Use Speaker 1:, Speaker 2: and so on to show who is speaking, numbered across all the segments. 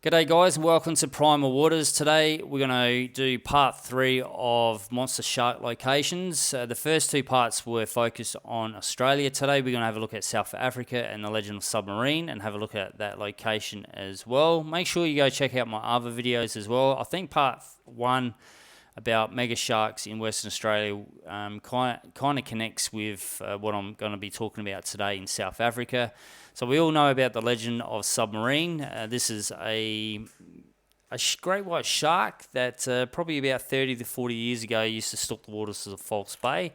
Speaker 1: G'day guys and welcome to Primal Waters. Today we're going to do part 3 of monster shark locations. The first two parts were focused on Australia. Today we're going to have a look at South Africa and the legend of Submarine and have a look at that location as well. Make sure you go check out my other videos as well. I think part 1 about mega sharks in Western Australia kind of connects with what I'm going to be talking about today in South Africa. So we all know about the legend of Submarine. This is a great white shark that probably about 30 to 40 years ago used to stalk the waters of False Bay,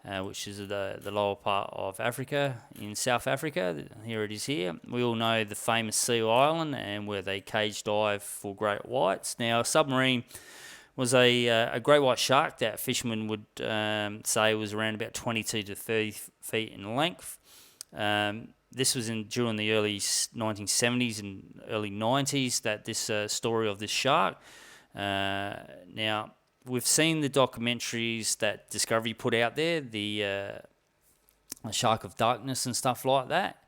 Speaker 1: which is the lower part of Africa in South Africa. Here it is here. We all know the famous Seal Island and where they cage dive for great whites. Now, Submarine was a great white shark that fishermen would say was around about 22 to 30 feet in length. This was during the early 1970s and early 90s that this story of this shark. Now, we've seen the documentaries that Discovery put out there, the Shark of Darkness and stuff like that.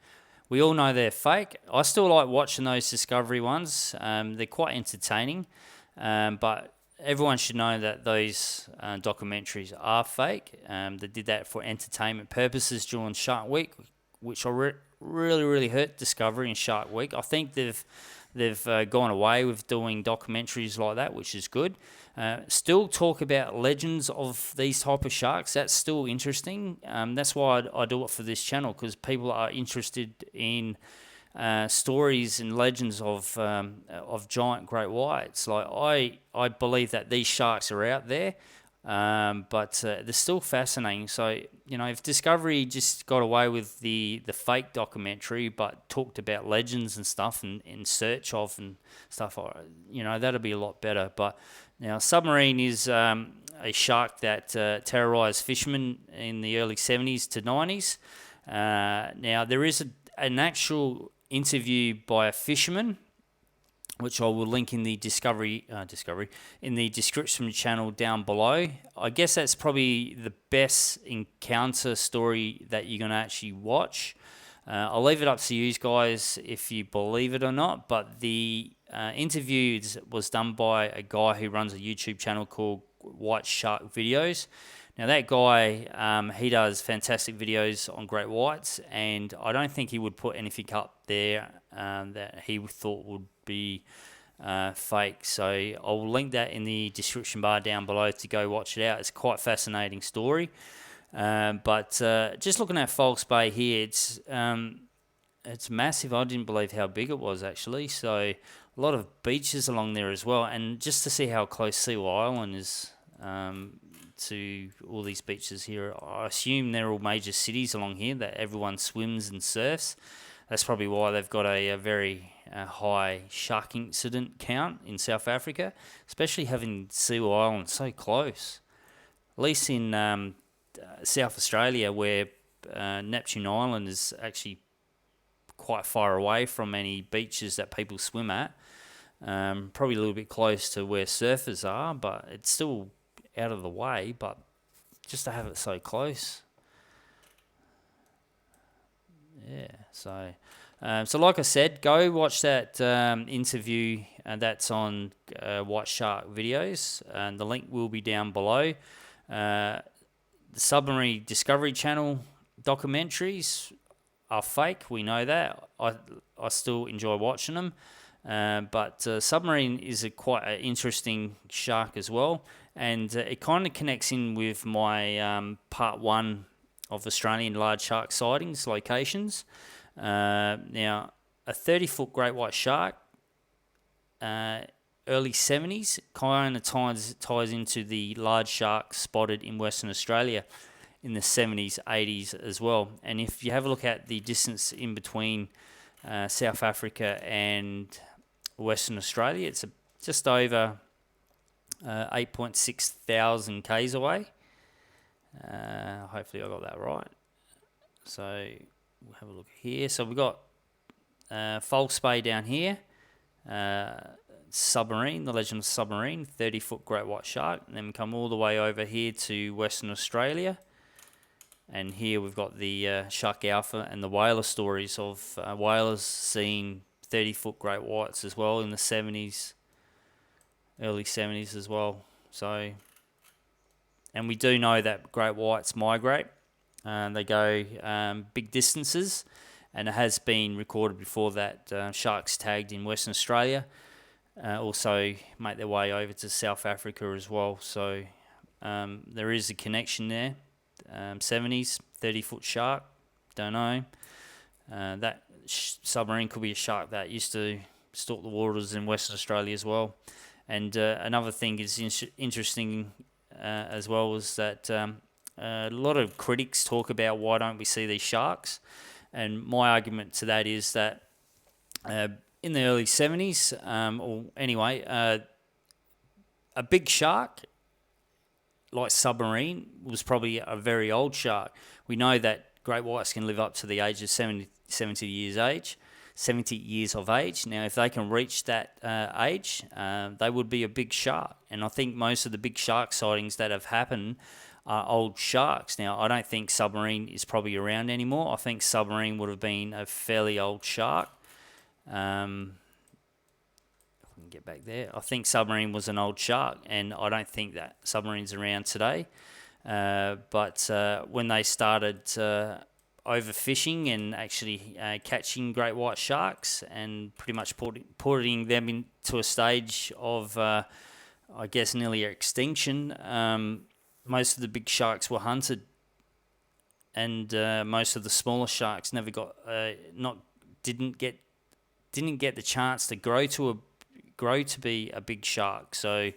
Speaker 1: We all know they're fake. I still like watching those Discovery ones. They're quite entertaining, but everyone should know that those documentaries are fake. They did that for entertainment purposes during Shark Week, which really hurt Discovery in Shark Week. I think they've gone away with doing documentaries like that, which is good. Still talk about legends of these type of sharks. That's still interesting. That's why I do it for this channel, because people are interested in stories and legends of giant great whites. Like I believe that these sharks are out there, but they're still fascinating. So if Discovery just got away with the fake documentary, but talked about legends and stuff and in search of and stuff, that'd be a lot better. But now Submarine is a shark that terrorized fishermen in the early 70s to 90s. Now there is an actual interview by a fisherman, which I will link in the Discovery in the description channel down below. I guess that's probably the best encounter story that you're going to actually watch. I'll leave it up to you guys if you believe it or not, but the interview was done by a guy who runs a YouTube channel called White Shark Videos. Now that guy, he does fantastic videos on great whites, and I don't think he would put anything up there that he thought would be fake. So I'll link that in the description bar down below to go watch it out. It's quite a fascinating story. But just looking at False Bay here, it's massive. I didn't believe how big it was actually. So a lot of beaches along there as well, and just to see how close Seal Island is to all these beaches here. I assume they're all major cities along here that everyone swims and surfs. That's probably why they've got a very high shark incident count in South Africa, especially having Seal Island so close. At least in South Australia, where Neptune Island is actually quite far away from any beaches that people swim at. Probably a little bit close to where surfers are, but it's still out of the way, but just to have it so close. Yeah, so like I said, go watch that interview that's on White Shark Videos, and the link will be down below. The Submarine Discovery Channel documentaries are fake, we know that. I still enjoy watching them. But Submarine is quite an interesting shark as well, and it kind of connects in with my part 1 of Australian large shark sightings locations. Now, a 30-foot great white shark, early 70s, kind of ties into the large shark spotted in Western Australia in the 70s, 80s as well. And if you have a look at the distance in between South Africa and Western Australia, it's just over 8.6 thousand k's away. Hopefully I got that right. So we'll have a look here. So we've got False Bay down here, Submarine, the legend of Submarine, 30-foot great white shark. And then we come all the way over here to Western Australia. And here we've got the Shark Alpha and the whaler stories of whalers seeing 30-foot great whites as well in the 70s, early 70s as well. So, and we do know that great whites migrate. They go big distances, and it has been recorded before that sharks tagged in Western Australia also make their way over to South Africa as well. So there is a connection there. 70s, 30-foot shark, don't know. That submarine could be a shark that used to stalk the waters in Western Australia as well. And another thing is interesting as well is that a lot of critics talk about why don't we see these sharks, and my argument to that is that in the early 70s, or anyway, a big shark like Submarine was probably a very old shark. We know that great whites can live up to the age of 70 years of age. Now, if they can reach that age, they would be a big shark. And I think most of the big shark sightings that have happened are old sharks. Now, I don't think Submarine is probably around anymore. I think Submarine would have been a fairly old shark. If we can get back there, I think Submarine was an old shark, and I don't think that Submarine's around today. But when they started overfishing and actually catching great white sharks and pretty much putting them into a stage of, I guess, nearly extinction, most of the big sharks were hunted, and most of the smaller sharks never got didn't get the chance to grow to be a big shark. So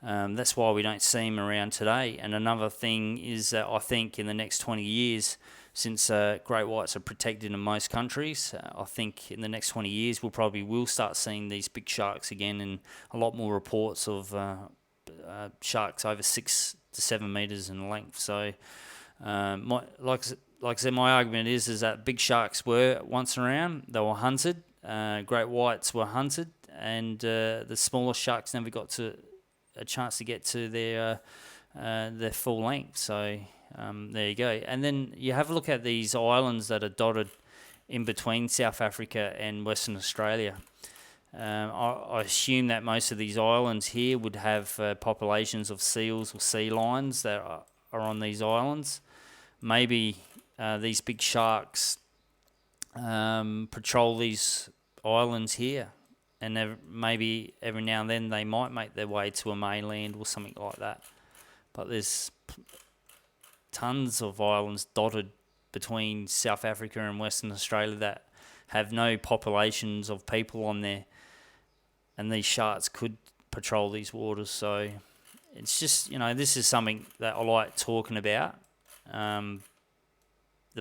Speaker 1: that's why we don't see them around today. And another thing is that I think in the next 20 years, since great whites are protected in most countries, I think in the next 20 years we'll start seeing these big sharks again, and a lot more reports of sharks over 6 to 7 meters in length. So like I said, my argument is that big sharks were once around. They were hunted. Great whites were hunted, and the smaller sharks never got a chance to get to their full length. So there you go. And then you have a look at these islands that are dotted in between South Africa and Western Australia. I assume that most of these islands here would have populations of seals or sea lions that are on these islands. Maybe these big sharks patrol these islands here, and maybe every now and then they might make their way to a mainland or something like that. But there's tons of islands dotted between South Africa and Western Australia that have no populations of people on there, and these sharks could patrol these waters. So it's just, this is something that I like talking about, the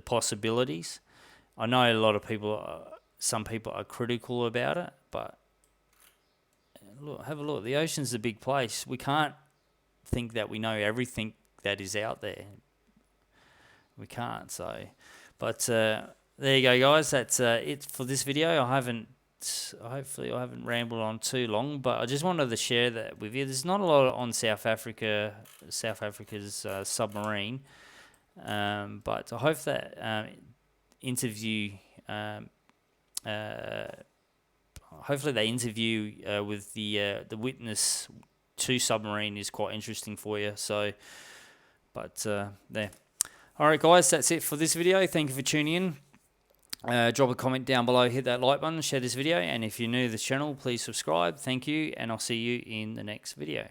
Speaker 1: possibilities. I know a lot of some people are critical about it, but look, have a look. The ocean's a big place. We can't think that we know everything that is out there. We can't. So, but there you go, guys. That's it for this video. Hopefully I haven't rambled on too long, but I just wanted to share that with you. There's not a lot on South Africa's submarine, but I hope that interview. Hopefully, the interview with the witness to Submarine is quite interesting for you. So, but there. All right, guys, that's it for this video. Thank you for tuning in. Drop a comment down below, hit that like button, share this video, and if you're new to this channel, please subscribe. Thank you, and I'll see you in the next video.